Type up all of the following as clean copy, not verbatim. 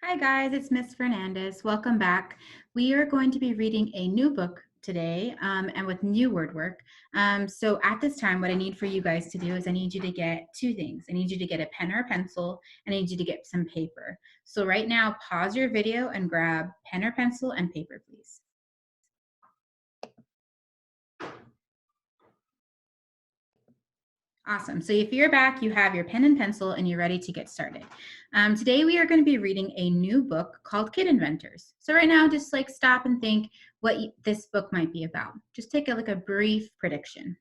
Hi guys, it's Miss Fernandez. Welcome back. We are going to be reading a new book today and with new word work. So at this time, what I need for you guys to do is I need you to get two things. I need you to get a pen or a pencil, and I need you to get some paper. So right now, pause your video and grab pen or pencil and paper, please. Awesome. So if you're back, you have your pen and pencil and you're ready to get started. Today we are going to be reading a new book called Kid Inventors. So right now, just like stop and think what this book might be about. Just take a brief prediction.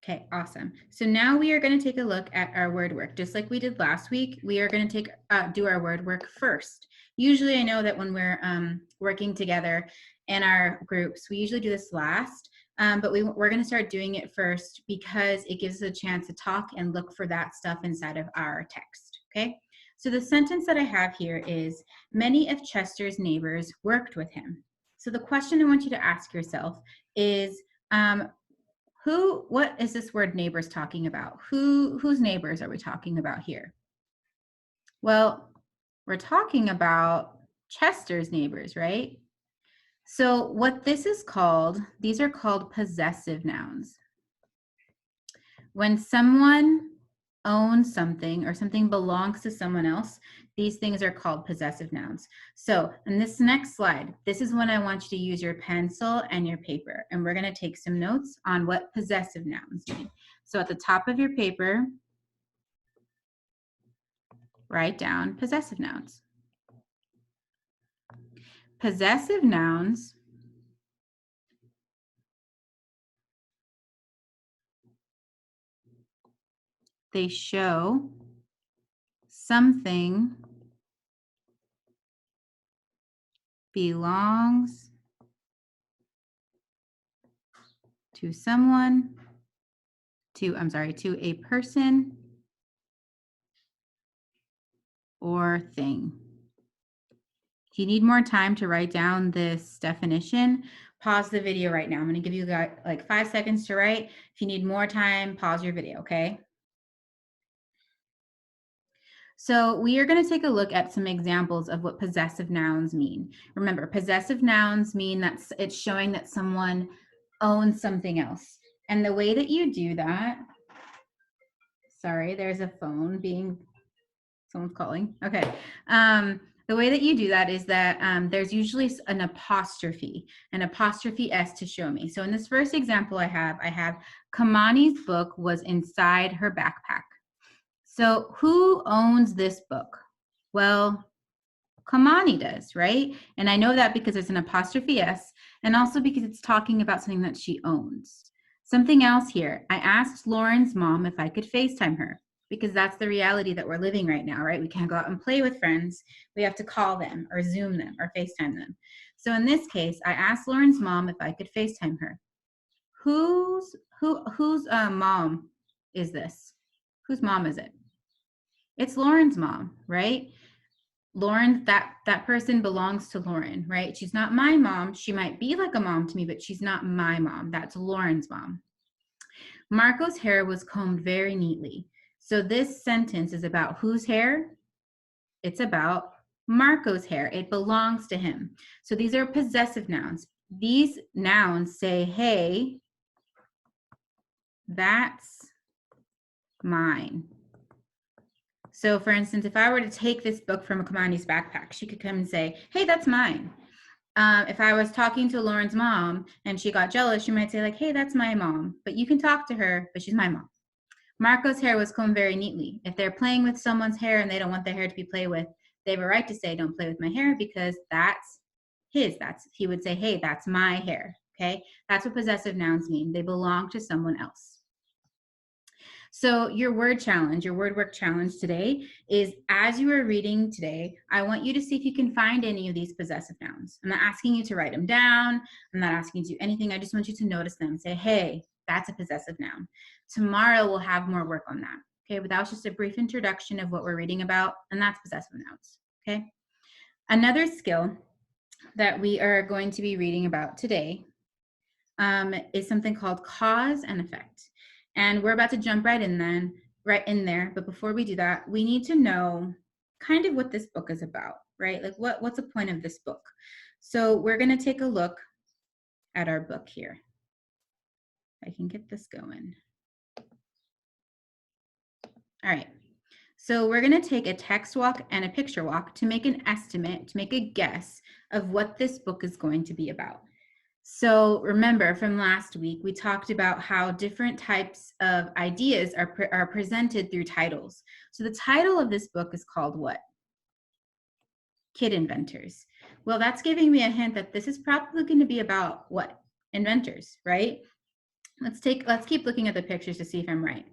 Okay, awesome. So now we are going to take a look at our word work. Just like we did last week, we are going to do our word work first. Usually I know that when we're working together in our groups, we usually do this last. But we're going to start doing it first because it gives us a chance to talk and look for that stuff inside of our text, okay? So the sentence that I have here is, many of Chester's neighbors worked with him. So the question I want you to ask yourself is, what is this word neighbors talking about? Whose neighbors are we talking about here? Well, we're talking about Chester's neighbors, right? So what this is called, these are called possessive nouns. When someone owns something or something belongs to someone else, these things are called possessive nouns. So in this next slide, this is when I want you to use your pencil and your paper, and we're going to take some notes on what possessive nouns mean. So at the top of your paper, write down possessive nouns. Possessive nouns they show something belongs to someone, to a person or thing. If you need more time to write down this definition, pause the video right now. I'm going to give you guys like 5 seconds to write. If you need more time, pause your video, okay? So we are going to take a look at some examples of what possessive nouns mean. Remember, possessive nouns mean that it's showing that someone owns something else. And the way that you do that, sorry, there's a phone someone's calling. Okay. The way that you do that is that there's usually an apostrophe S to show me. So in this first example I have Kamani's book was inside her backpack. So who owns this book? Well, Kamani does, right? And I know that because there's an apostrophe S, and also because it's talking about something that she owns. Something else here, I asked Lauren's mom if I could FaceTime her, because that's the reality that we're living right now, right? We can't go out and play with friends. We have to call them or Zoom them or FaceTime them. So in this case, I asked Lauren's mom if I could FaceTime her. Whose mom is this? Whose mom is it? It's Lauren's mom, right? Lauren, that person belongs to Lauren, right? She's not my mom. She might be like a mom to me, but she's not my mom. That's Lauren's mom. Marco's hair was combed very neatly. So this sentence is about whose hair? It's about Marco's hair. It belongs to him. So these are possessive nouns. These nouns say, hey, that's mine. So for instance, if I were to take this book from Kamani's backpack, she could come and say, hey, that's mine. If I was talking to Lauren's mom and she got jealous, she might say like, hey, that's my mom. But you can talk to her, but she's my mom. Marco's hair was combed very neatly. If they're playing with someone's hair and they don't want their hair to be played with, they have a right to say, don't play with my hair because that's his. He would say, hey, that's my hair. Okay, that's what possessive nouns mean. They belong to someone else. So your word work challenge today is, as you are reading today, I want you to see if you can find any of these possessive nouns. I'm not asking you to write them down. I'm not asking you to do anything. I just want you to notice them. Say, hey, that's a possessive noun. Tomorrow we'll have more work on that. Okay, but that was just a brief introduction of what we're reading about, and that's possessive nouns. Okay. Another skill that we are going to be reading about today is something called cause and effect. And we're about to jump right in there. But before we do that, we need to know kind of what this book is about, right? Like what's the point of this book? So we're going to take a look at our book here. I can get this going. All right. So we're going to take a text walk and a picture walk to make an estimate, to make a guess of what this book is going to be about. So remember from last week, we talked about how different types of ideas are presented through titles. So the title of this book is called what? Kid Inventors. Well, that's giving me a hint that this is probably going to be about what? Inventors, right? Let's keep looking at the pictures to see if I'm right.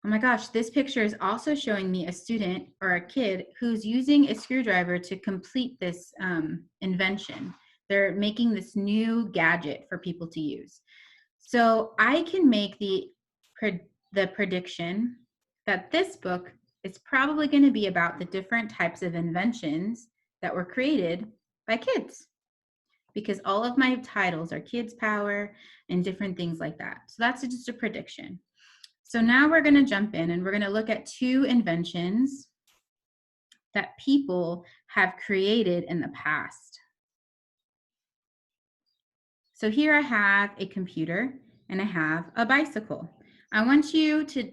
Oh my gosh, this picture is also showing me a student or a kid who's using a screwdriver to complete this invention. They're making this new gadget for people to use. So I can make the prediction that this book is probably going to be about the different types of inventions that were created by kids, because all of my titles are kids power and different things like that. So that's just a prediction. So now we're going to jump in and we're going to look at two inventions that people have created in the past. So here I have a computer and I have a bicycle. I want you to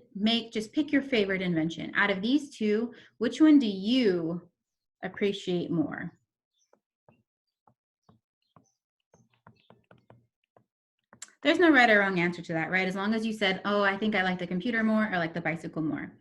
just pick your favorite invention. Out of these two, which one do you appreciate more? There's no right or wrong answer to that, right? As long as you said, oh, I think I like the computer more or like the bicycle more.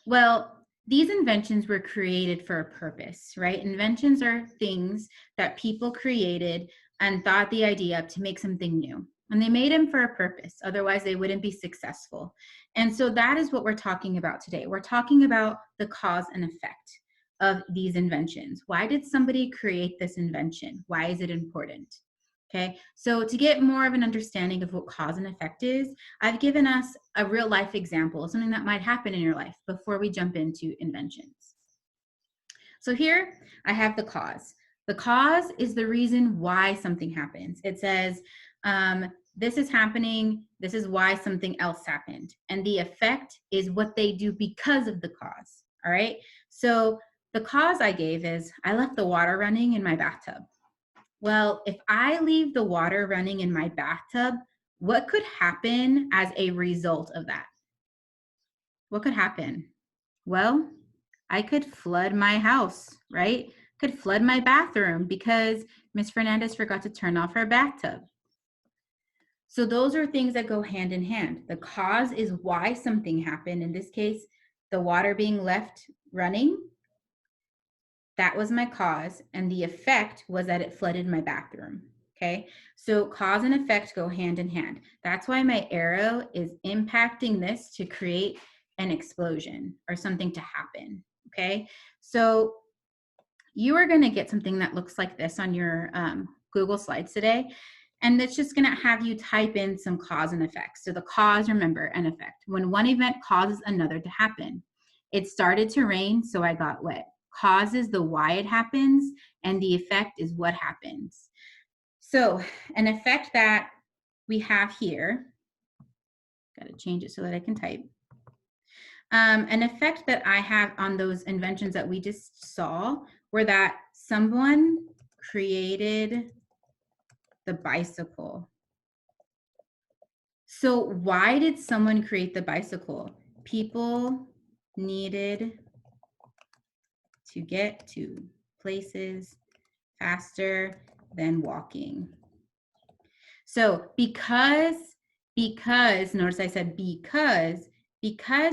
Well, these inventions were created for a purpose, right? Inventions are things that people created and thought the idea up to make something new. And they made them for a purpose. Otherwise, they wouldn't be successful. And so that is what we're talking about today. We're talking about the cause and effect of these inventions. Why did somebody create this invention? Why is it important? Okay, so to get more of an understanding of what cause and effect is, I've given us a real life example of something that might happen in your life before we jump into inventions. So here I have the cause. The cause is the reason why something happens. It says, this is happening, this is why something else happened. And the effect is what they do because of the cause, all right? So the cause I gave is, I left the water running in my bathtub. Well, if I leave the water running in my bathtub, what could happen as a result of that? What could happen? Well, I could flood my house, right? Could flood my bathroom because Miss Fernandez forgot to turn off her bathtub. So those are things that go hand in hand. The cause is why something happened. In this case, the water being left running. That was my cause, and the effect was that it flooded my bathroom, okay? So cause and effect go hand in hand. That's why my arrow is impacting this to create an explosion or something to happen, okay? So you are gonna get something that looks like this on your Google Slides today, and it's just gonna have you type in some cause and effect. So the cause, remember, and effect. When one event causes another to happen. It started to rain, so I got wet. Cause is the why it happens, and the effect is what happens. So an effect that we have here, got to change it so that I can type. An effect that I have on those inventions that we just saw were that someone created the bicycle. So why did someone create the bicycle? People needed to get to places faster than walking. So because notice I said because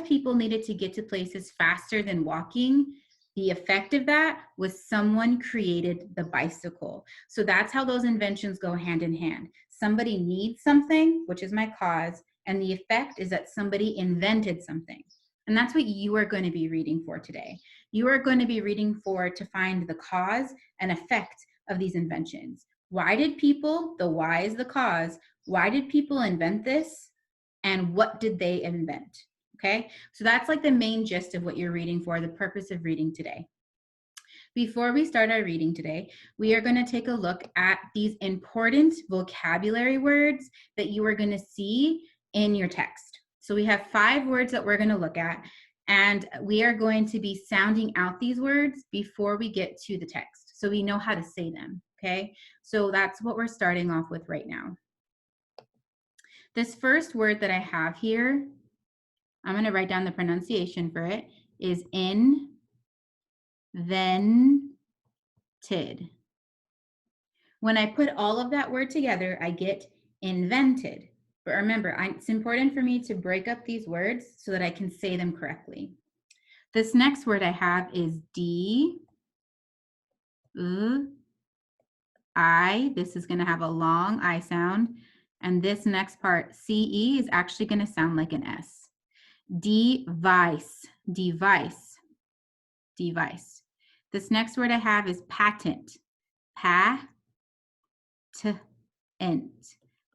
people needed to get to places faster than walking, the effect of that was someone created the bicycle. So that's how those inventions go hand in hand. Somebody needs something, which is my cause, and the effect is that somebody invented something. And that's what you are going to be reading for today. You are going to be reading for to find the cause and effect of these inventions. Why did people, the why is the cause, why did people invent this? And what did they invent? Okay, so that's like the main gist of what you're reading for, the purpose of reading today. Before we start our reading today, we are going to take a look at these important vocabulary words that you are going to see in your text. So we have 5 words that we're going to look at, And we are going to be sounding out these words before we get to the text, so we know how to say them, okay? So that's what we're starting off with right now. This first word that I have here, I'm going to write down the pronunciation for it, is invented. When I put all of that word together, I get invented. But remember, it's important for me to break up these words so that I can say them correctly. This next word I have is I. This is going to have a long I sound. And this next part, CE, is actually going to sound like an S. Device. This next word I have is patent. Patent.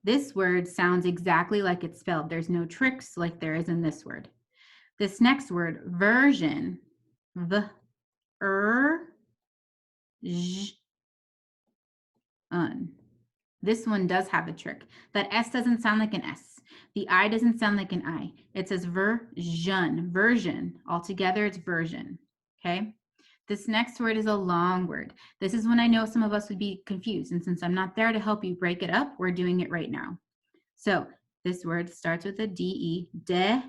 This word sounds exactly like it's spelled. There's no tricks like there is in this word. This next word, version. This one does have a trick. That S doesn't sound like an S. The I doesn't sound like an I. It says version. Altogether, it's version, okay? This next word is a long word. This is when I know some of us would be confused. And since I'm not there to help you break it up, we're doing it right now. So this word starts with a D-E, it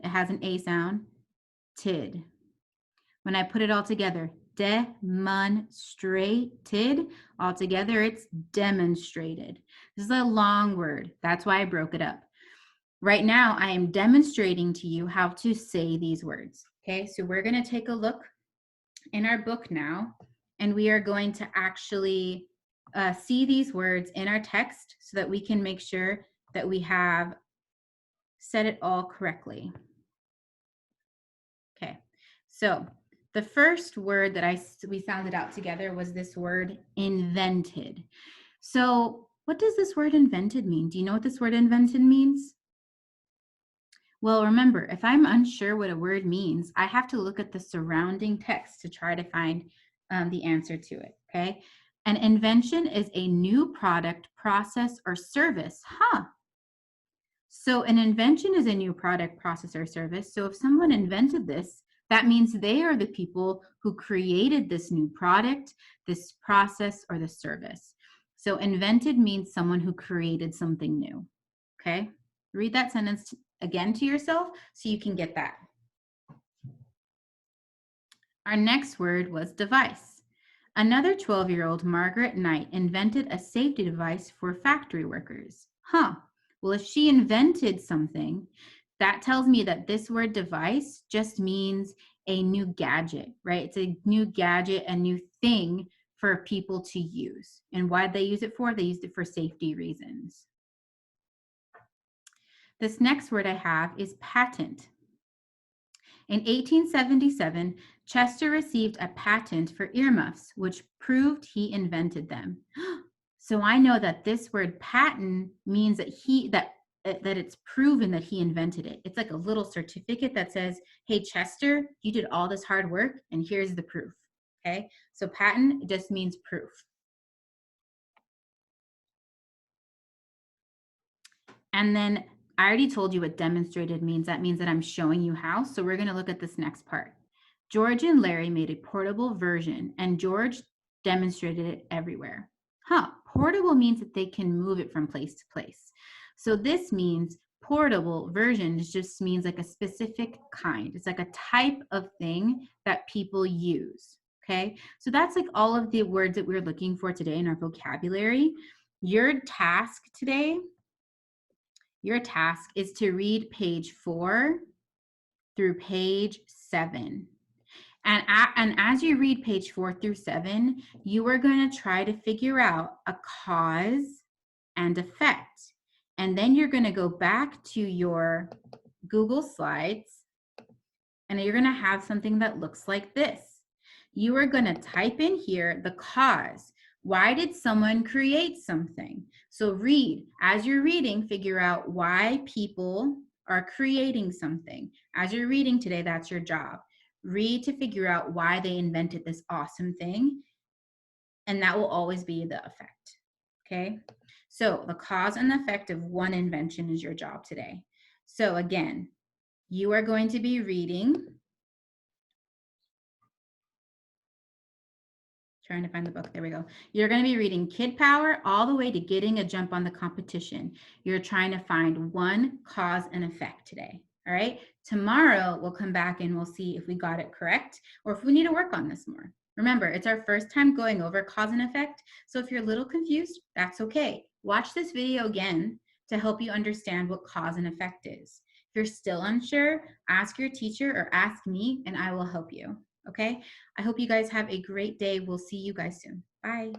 has an A sound, tid. When I put it all together, demonstrated, all together it's demonstrated. This is a long word. That's why I broke it up. Right now, I am demonstrating to you how to say these words. Okay, so we're going to take a look in our book now, and we are going to actually see these words in our text so that we can make sure that we have said it all correctly. Okay, so the first word that we sounded out together was this word invented. So what does this word invented mean? Do you know what this word invented means? Well, remember, if I'm unsure what a word means, I have to look at the surrounding text to try to find the answer to it, okay? An invention is a new product, process, or service. So an invention is a new product, process, or service. So if someone invented this, that means they are the people who created this new product, this process, or the service. So invented means someone who created something new, okay? Read that sentence again to yourself so you can get that. Our next word was device. Another 12-year-old, Margaret Knight, invented a safety device for factory workers. Well, if she invented something, that tells me that this word device just means a new gadget, right? It's a new gadget, a new thing for people to use. And why did they use it for? They used it for safety reasons. This next word I have is patent. In 1877, Chester received a patent for earmuffs, which proved he invented them. So I know that this word patent means that it's proven that he invented it. It's like a little certificate that says, hey, Chester, you did all this hard work and here's the proof, okay? So patent just means proof. And then I already told you what demonstrated means. That means that I'm showing you how. So we're going to look at this next part. George and Larry made a portable version, and George demonstrated it everywhere. Portable means that they can move it from place to place. So this means portable version just means like a specific kind. It's like a type of thing that people use, okay? So that's like all of the words that we're looking for today in our vocabulary. Your task today, is to read page 4 through page 7. And as you read page 4 through 7, you are going to try to figure out a cause and effect. And then you're going to go back to your Google Slides, and you're going to have something that looks like this. You are going to type in here the cause. Why did someone create something? So read. As you're reading, figure out why people are creating something. As you're reading today, that's your job. Read to figure out why they invented this awesome thing, and that will always be the effect, okay? So the cause and effect of one invention is your job today. So again, you are going to be reading, trying to find the book, there we go. You're going to be reading Kid Power all the way to Getting a Jump on the Competition. You're trying to find one cause and effect today, all right? Tomorrow, we'll come back and we'll see if we got it correct or if we need to work on this more. Remember, it's our first time going over cause and effect, so if you're a little confused, that's okay. Watch this video again to help you understand what cause and effect is. If you're still unsure, ask your teacher or ask me and I will help you, okay? I hope you guys have a great day. We'll see you guys soon. Bye.